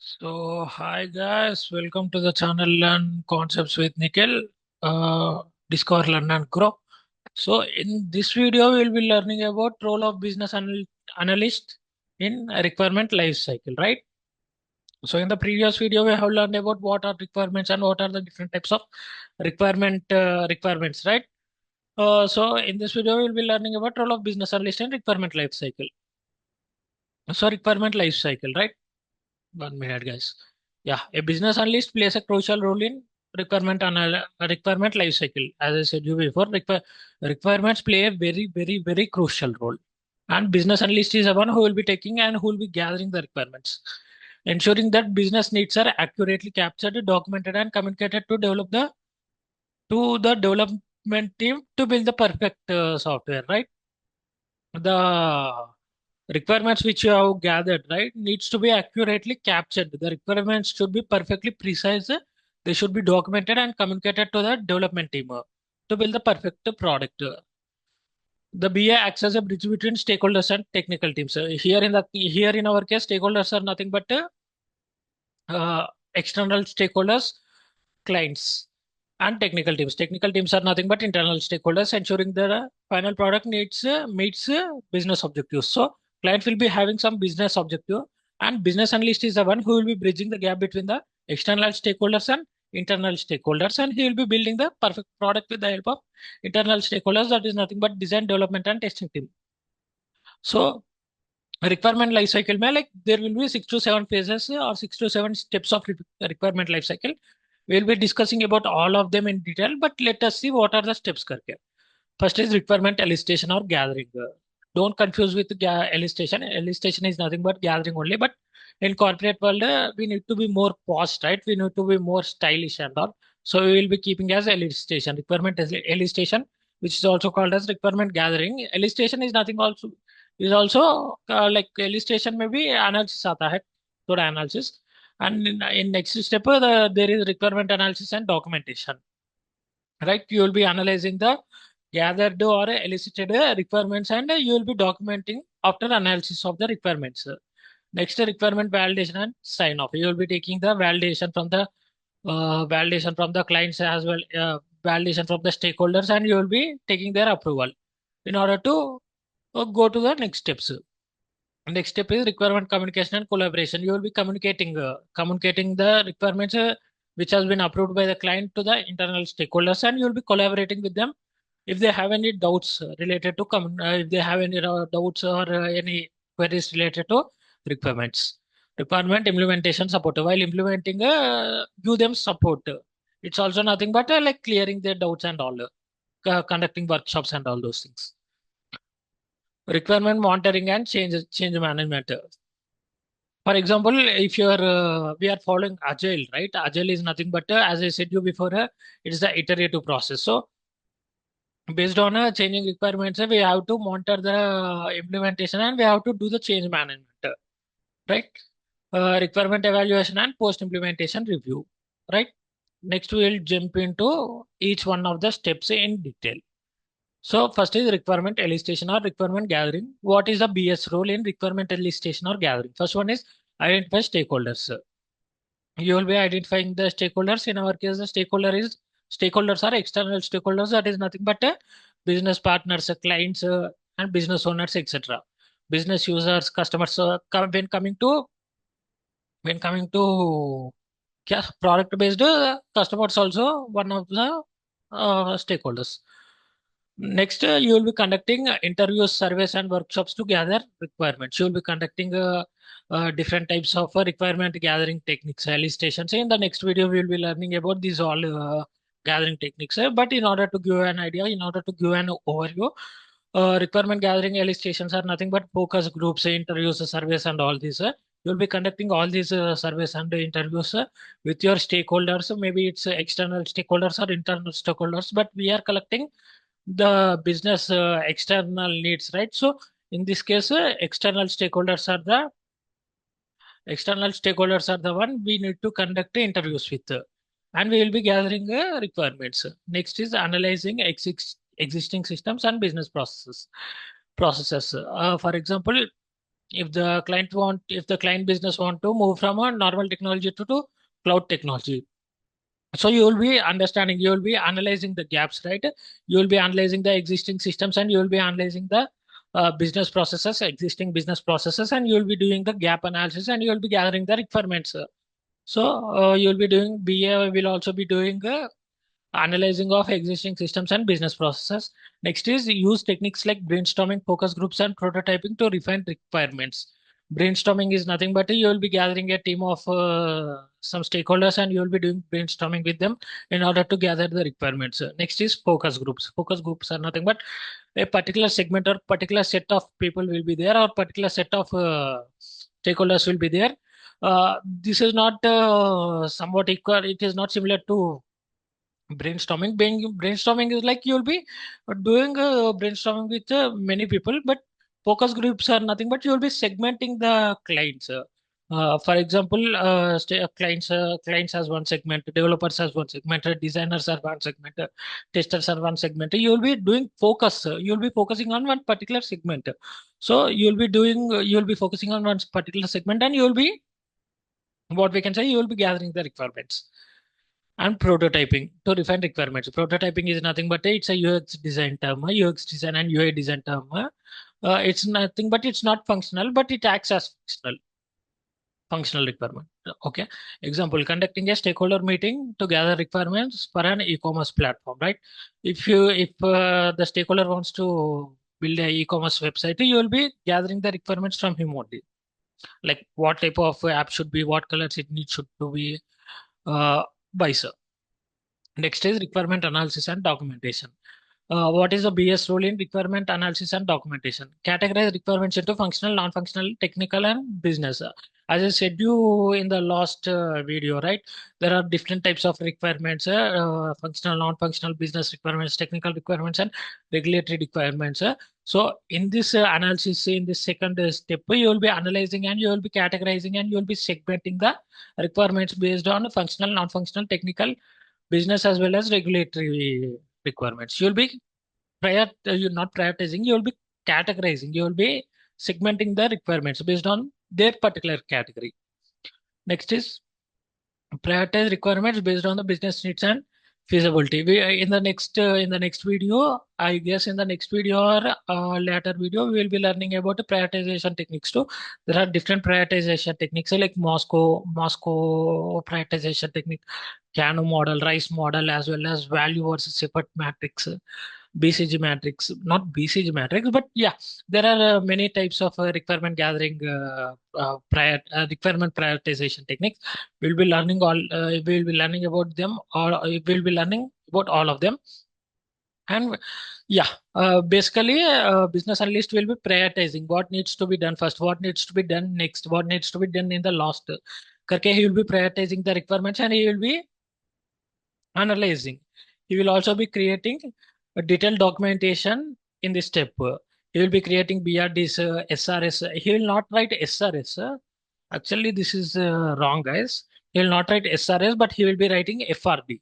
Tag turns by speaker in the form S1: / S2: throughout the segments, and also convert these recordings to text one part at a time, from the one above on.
S1: Hi guys, welcome to the channel Learn Concepts with Nikhil. Discover, Learn and Grow. In this video, we'll be learning about role of business analyst in a requirement life cycle, right? So, in the previous video, we have learned about what are requirements and what are the different types of requirements, right? In this video, we'll be learning about role of business analyst in requirement life cycle. Requirement life cycle, right? 1 minute, guys. Yeah, a business analyst plays a crucial role in requirement life cycle. As I said you before, requirements play a very crucial role. And business analyst is the one who will be taking and who will be gathering the requirements, ensuring that business needs are accurately captured, documented, and communicated to the development team to build the perfect software. Right, the requirements which you have gathered, right, needs to be accurately captured. The requirements should be perfectly precise. They should be documented and communicated to the development team to build the perfect product. The BA acts as a bridge between stakeholders and technical teams. Here in our case, stakeholders are nothing but external stakeholders, clients, and technical teams. Technical teams are nothing but internal stakeholders, ensuring the final product needs meets business objectives. So, client will be having some business objective, and business analyst is the one who will be bridging the gap between the external stakeholders and internal stakeholders, and he will be building the perfect product with the help of internal stakeholders. That is nothing but design, development, and testing team. So, requirement life cycle में like there will be 6 to 7 phases or 6 to 7 steps of requirement life cycle. We'll be discussing about all of them in detail, but let us see what are the steps करके. First is requirement elicitation or gathering. Don't confuse with elicitation. Elicitation is nothing but gathering only. But in corporate world, we need to be more post, right? We need to be more stylish and all. So we will be keeping as elicitation. Elicitation, which is also called as requirement gathering. Elicitation is nothing also like elicitation में भी analysis आता है, थोड़ा analysis. And in next step, there is requirement analysis and documentation, right? You will be analyzing the gathered or elicited requirements, and you will be documenting after analysis of the requirements. Next, requirement validation and sign off. You will be taking the validation from the clients as well, validation from the stakeholders, and you will be taking their approval in order to go to the next steps. Next step is requirement communication and collaboration. You will be communicating the requirements which has been approved by the client to the internal stakeholders, and you will be collaborating with them if they have any doubts related to if they have any doubts or any queries related to requirements. Requirement implementation support. While implementing, give them support. It's also nothing but like clearing their doubts and all, conducting workshops and all those things. Requirement monitoring and change management. For example, if you're we are following agile, right? Agile is nothing but as I said you before, it is the iterative process. So based on changing requirements, we have to monitor the implementation and we have to do the change management, right? Requirement evaluation and post implementation review, right? Next we'll jump into each one of the steps in detail. So first is requirement elicitation or requirement gathering. What is the BS role in requirement elicitation or gathering? First one is identify stakeholders. You will be identifying the stakeholders. In our case, the stakeholders are external stakeholders. That is nothing but business partners, clients, and business owners, etc. Business users, customers. When coming to product based customers, also one of the stakeholders. Next, you will be conducting interviews, surveys, and workshops to gather requirements. You will be conducting different types of requirement gathering techniques, elicitation. So in the next video, we will be learning about these all gathering techniques. But in order to give an idea, in order to give an overview, requirement gathering elicitations are nothing but focus groups, interviews, surveys, and all these. You will be conducting all these surveys and interviews with your stakeholders. Maybe it's external stakeholders or internal stakeholders, but we are collecting the business external needs, right? So in this case, external stakeholders are the one we need to conduct interviews with, and we will be gathering requirements. Next is analyzing existing systems and business processes. For example, If the client business want to move from a normal technology to cloud technology. So you will be understanding, you will be analyzing the gaps, right? You will be analyzing the existing systems, and you will be analyzing the business processes, existing business processes, and you will be doing the gap analysis, and you will be gathering the requirements. So you will be doing BA will also be doing analyzing of existing systems and business processes. Next is use techniques like brainstorming, focus groups, and prototyping to refine requirements. Brainstorming is nothing but you will be gathering a team of some stakeholders, and you will be doing brainstorming with them in order to gather the requirements. Next is focus groups. Focus groups are nothing but a particular segment or particular set of people will be there, or particular set of stakeholders will be there. This is not somewhat equal. It is not similar to brainstorming. Brainstorming is like you'll be doing brainstorming with many people, but focus groups are nothing but you'll be segmenting the clients. For example, clients has one segment, developers has one segment, designers are one segment, testers are one segment. You'll be doing focus. You'll be focusing on one particular segment. So you'll be focusing on one particular segment, and you'll be what we can say, you will be gathering the requirements. And prototyping to refine requirements. Prototyping is nothing but it's a UX design term, a UX design and UI design term. It's nothing but it's not functional, but it acts as functional requirement. Okay. Example: conducting a stakeholder meeting to gather requirements for an e-commerce platform. Right. If the stakeholder wants to build a e-commerce website, you will be gathering the requirements from him only. Like what type of app should be, what colors it needs should to be, uh, vice. Next is requirement analysis and documentation. What is the BS role in requirement analysis and documentation? Categorize requirements into functional, non-functional, technical, and business. As I said you in the last video, right? There are different types of requirements: functional, non-functional, business requirements, technical requirements, and regulatory requirements. So in this analysis, in this second step, you will be analyzing, and you will be categorizing, and you will be segmenting the requirements based on functional, non-functional, technical, business, as well as regulatory requirements. You'll be you're not prioritizing, you'll be categorizing, you'll be segmenting the requirements based on their particular category. Next is prioritize requirements based on the business needs and feasibility. We in the next video, I guess in the next video or later video, we will be learning about the prioritization techniques too. There are different prioritization techniques like Moscow prioritization technique, Kano model, Rice model, as well as value versus effort matrix, BCG matrix, not BCG matrix, but yeah, there are many types of requirement gathering, requirement prioritization techniques. We'll be learning we'll be learning about them, or we'll be learning about all of them. And yeah, basically, business analyst will be prioritizing what needs to be done first, what needs to be done next, what needs to be done in the last. Karke, he will be prioritizing the requirements, and he will be analyzing. He will also be creating a detailed documentation in this step. He will be creating BRDs, SRS. He will not write SRS. Actually, this is wrong, guys. He will not write SRS, but he will be writing FRD.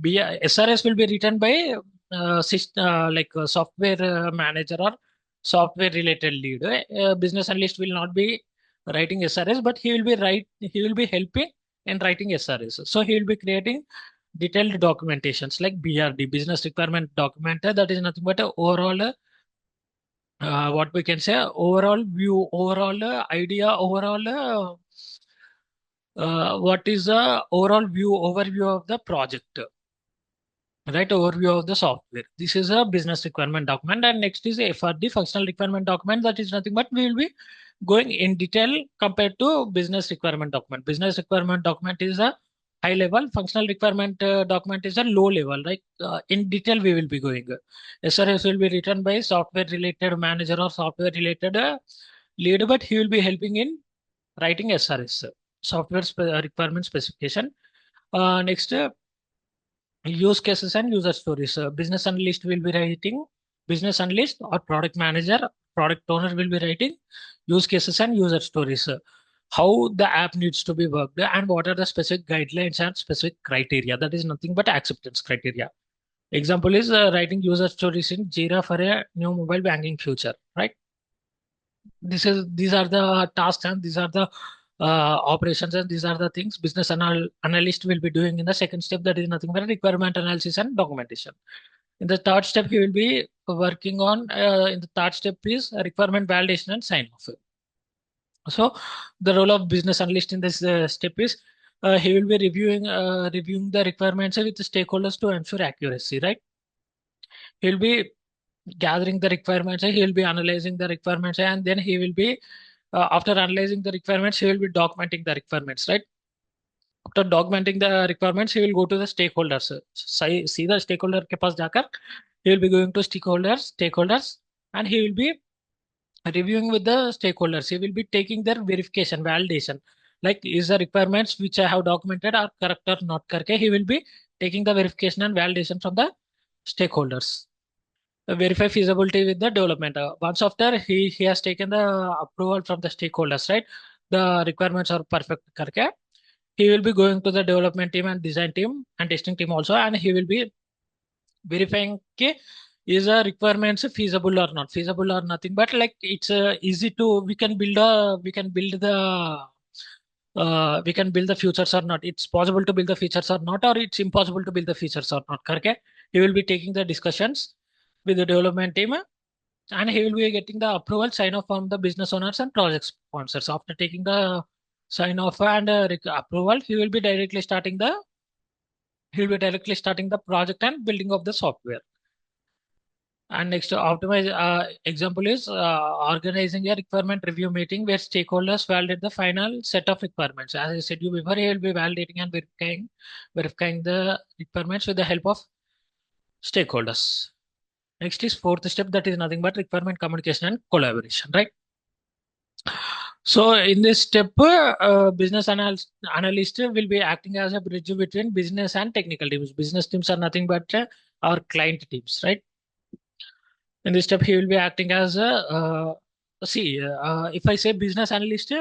S1: SRS will be written by like a software manager or software related lead. Business analyst will not be writing SRS, but he will be helping in writing SRS. So he will be creating detailed documentations like BRD, business requirement document. That is nothing but a overall what we can say, overall view, overall idea, overall what is the overall view, overview of the project, right? Overview of the software. This is a business requirement document, and next is a FRD, functional requirement document. That is nothing but we will be going in detail compared to business requirement document. Business requirement document is a high level, functional requirement document is a low level, right? In detail we will be going. SRS will be written by software related manager or software related lead, but he will be helping in writing SRS, requirement specification. Next, use cases and user stories. Business analyst will be writing, business analyst or product manager, product owner will be writing use cases and user stories. How the app needs to be worked, and what are the specific guidelines and specific criteria. That is nothing but acceptance criteria. Example is writing user stories in Jira for a new mobile banking feature, right? these are the tasks and these are the operations and these are the things business analyst will be doing in the second step. That is nothing but requirement analysis and documentation. In the third step, he will be working on. In the third step is requirement validation and sign off. So the role of business analyst in this step is he will be reviewing the requirements with the stakeholders to ensure accuracy. Right? He will be gathering the requirements. He will be analyzing the requirements, and then he will be after analyzing the requirements, he will be documenting the requirements. Right? After documenting the requirements, he will go to the stakeholders. See the stakeholder के पास जाकर he will be going to stakeholders, and he will be reviewing with the stakeholders. He will be taking their verification, validation. Like, is the requirements which I have documented are correct or not correct? He will be taking the verification and validation from the stakeholders. Verify feasibility with the development. Once after he has taken the approval from the stakeholders, right? The requirements are perfect. करके he will be going to the development team and design team and testing team also, and he will be verifying okay, is a requirements feasible or not feasible or nothing, but like it's easy to we can build the features or not, it's possible to build the features or not, or it's impossible to build the features or not. Okay, he will be taking the discussions with the development team, and he will be getting the approval sign off from the business owners and project sponsors. After taking the sign off and approval, he will be directly starting the project and building of the software. And next optimize example is organizing a requirement review meeting where stakeholders validate the final set of requirements. As I said you before, he will be validating and verifying the requirements with the help of stakeholders. Next is fourth step, that is nothing but requirement communication and collaboration, right? So in this step, analyst will be acting as a bridge between business and technical teams. Business teams are nothing but our client teams, right? In this step, he will be acting as a if I say business analyst,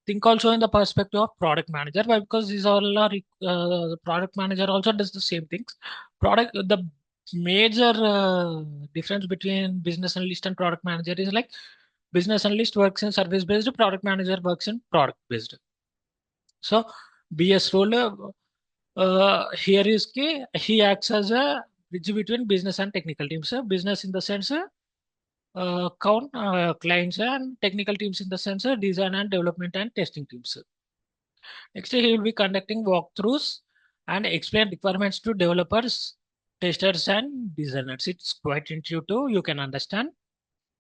S1: think also in the perspective of product manager. Why? Because these all are the product manager also does the same things. The major difference between business analyst and product manager is like business analyst works in service based, product manager works in product based. So BS role here is he acts as a bridge between business and technical teams. Business in the sense count clients and technical teams in the sense design and development and testing teams. Next, he will be conducting walkthroughs and explain requirements to developers, testers, and designers. It's quite intuitive. You can understand.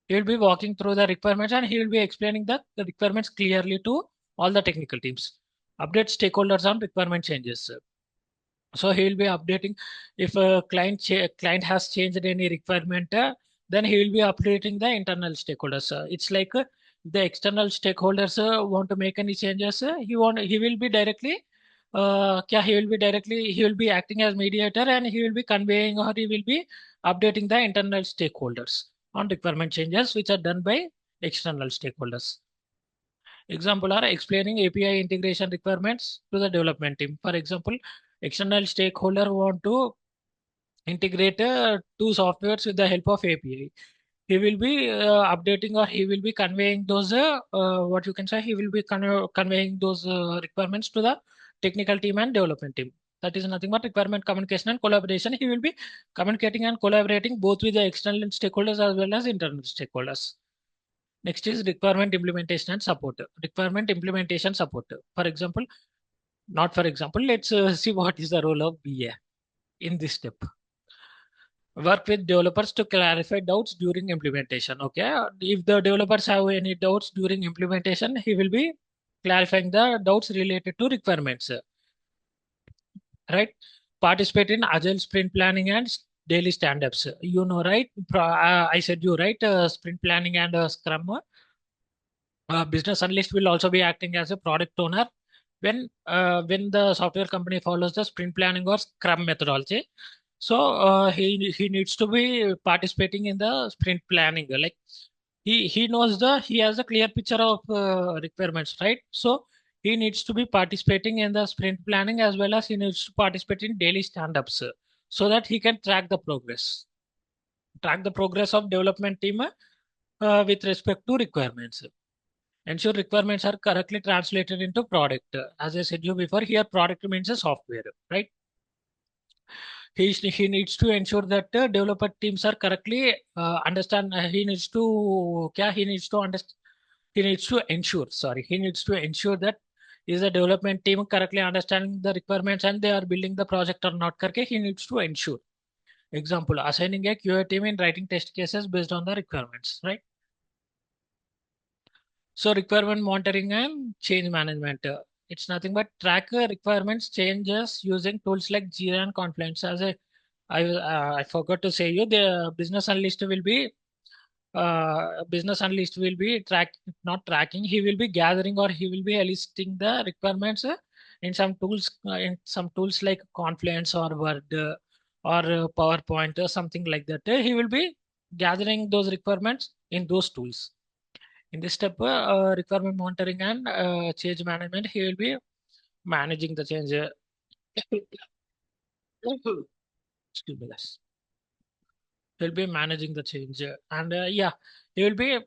S1: He will be walking through the requirements and he will be explaining the requirements clearly to all the technical teams. Update stakeholders on requirement changes. So he will be updating if a client has changed any requirement, then he will be updating the internal stakeholders. It's like the external stakeholders want to make any changes. He will be acting as mediator and he will be conveying or he will be updating the internal stakeholders on requirement changes which are done by external stakeholders. Example are explaining API integration requirements to the development team. For example, external stakeholder want to integrate two softwares with the help of API. He will be updating or he will be conveying those what you can say. He will be conveying those requirements to the technical team and development team. That is nothing but requirement communication and collaboration. He will be communicating and collaborating both with the external stakeholders as well as internal stakeholders. Next is requirement implementation and support. Requirement implementation support. For example, not for example, let's see what is the role of BA in this step. Work with developers to clarify doubts during implementation. Okay, if the developers have any doubts during implementation, he will be clarifying the doubts related to requirements. Right? Participate in agile sprint planning and daily stand-ups. You know, right? I said you right. Sprint planning and Scrum. Business analyst will also be acting as a product owner when the software company follows the sprint planning or Scrum methodology. So he needs to be participating in the sprint planning. Like he knows he has a clear picture of requirements, right? So he needs to be participating in the sprint planning as well as he needs to participate in daily stand-ups so that he can track the progress of development team with respect to requirements. Ensure requirements are correctly translated into product. As I said you before, here product means a software, right? He needs to ensure that developer teams are correctly understand. He needs to, he needs to understand. He needs to ensure. Sorry, he needs to ensure that is the development team correctly understanding the requirements and they are building the project or not. Karke, he needs to ensure. Example: assigning a QA team in writing test cases based on the requirements, right? So requirement monitoring and change management. It's nothing but track requirements changes using tools like Jira and Confluence. I forgot to say you, the business analyst will be not tracking. He will be gathering or he will be listing the requirements in some tools like Confluence or Word or PowerPoint or something like that. He will be gathering those requirements in those tools. In this step, requirement monitoring and change management, he will be managing the change. Excuse me, guys. He'll be managing the change, and yeah, he will be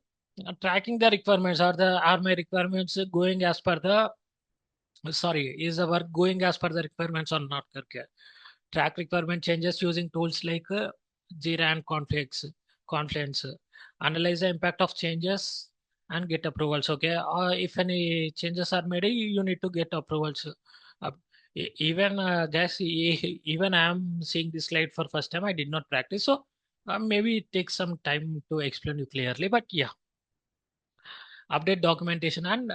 S1: tracking the requirements. Are my requirements going as per the sorry? Is the work going as per the requirements or not? Karke? Track requirement changes using tools like Jira and Confluence. Analyze the impact of changes and get approvals. Okay, if any changes are made, you need to get approvals. Uh, Even guys, even I am seeing this slide for first time. I did not practice, so maybe it takes some time to explain you clearly. But yeah, update documentation and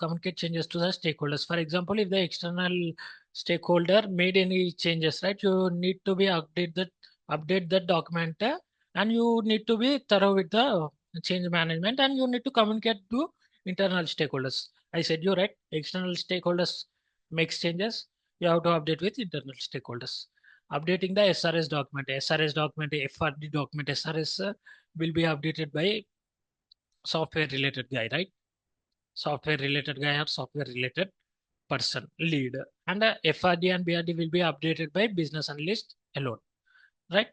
S1: communicate changes to the stakeholders. For example, if the external stakeholder made any changes, right, you need to be update the document and you need to be thorough with the change management and you need to communicate to internal stakeholders. I said you right, external stakeholders makes changes, you have to update with internal stakeholders. Updating the SRS document, FRD document, SRS will be updated by software related guy, right? Software related guy or software related person lead, and FRD and BRD will be updated by business analyst alone, right?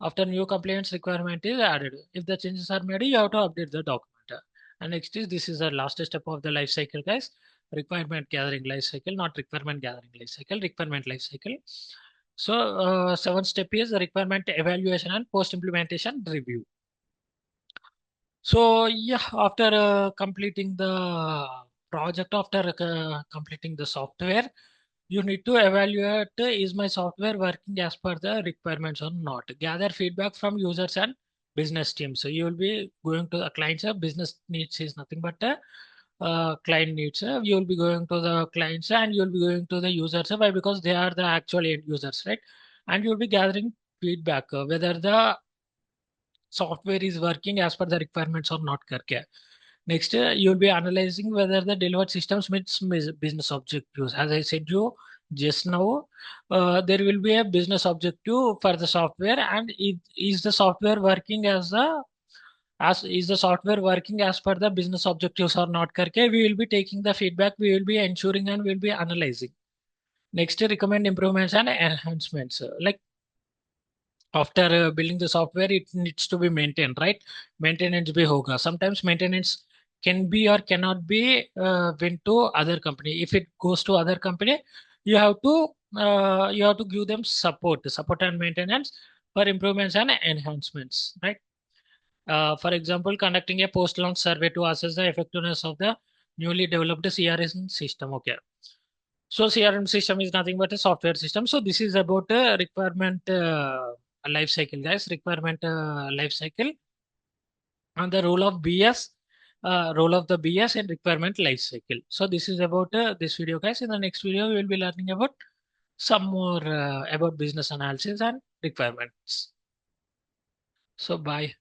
S1: After new compliance requirement is added, if the changes are made, you have to update the document. And next is this is the last step of the life cycle, guys. Requirement gathering life cycle, not requirement gathering life cycle, requirement life cycle. So seventh step is the requirement evaluation and post implementation review. So yeah, after completing the project, after completing the software, you need to evaluate is my software working as per the requirements or not. Gather feedback from users and business teams. So you will be going to the clients. Business needs is nothing but client needs. You will be going to the clients and you will be going to the users. Why? Because they are the actual end users, right? And you will be gathering feedback whether the software is working as per the requirements or not. Karke. Next, you'll be analyzing whether the delivered systems meets business objectives. As I said you just now, there will be a business objective for the software, and is the software working as is the software working as per the business objectives or not? Karke, we will be taking the feedback, we will be ensuring, and we'll be analyzing. Next, recommend improvements and enhancements. Like after building the software, it needs to be maintained, right? Maintenance bhi hoga. Sometimes maintenance can be or cannot be went to other company. If it goes to other company, you have to give them support and maintenance for improvements and enhancements, right? For example, conducting a post launch survey to assess the effectiveness of the newly developed CRM system. Okay, so CRM system is nothing but a software system. So this is about requirement life cycle, guys. Requirement life cycle and the role of BS, role of the BS and requirement life cycle. So this is about this video, guys. In the next video, we will be learning about some more about business analysis and requirements. So bye.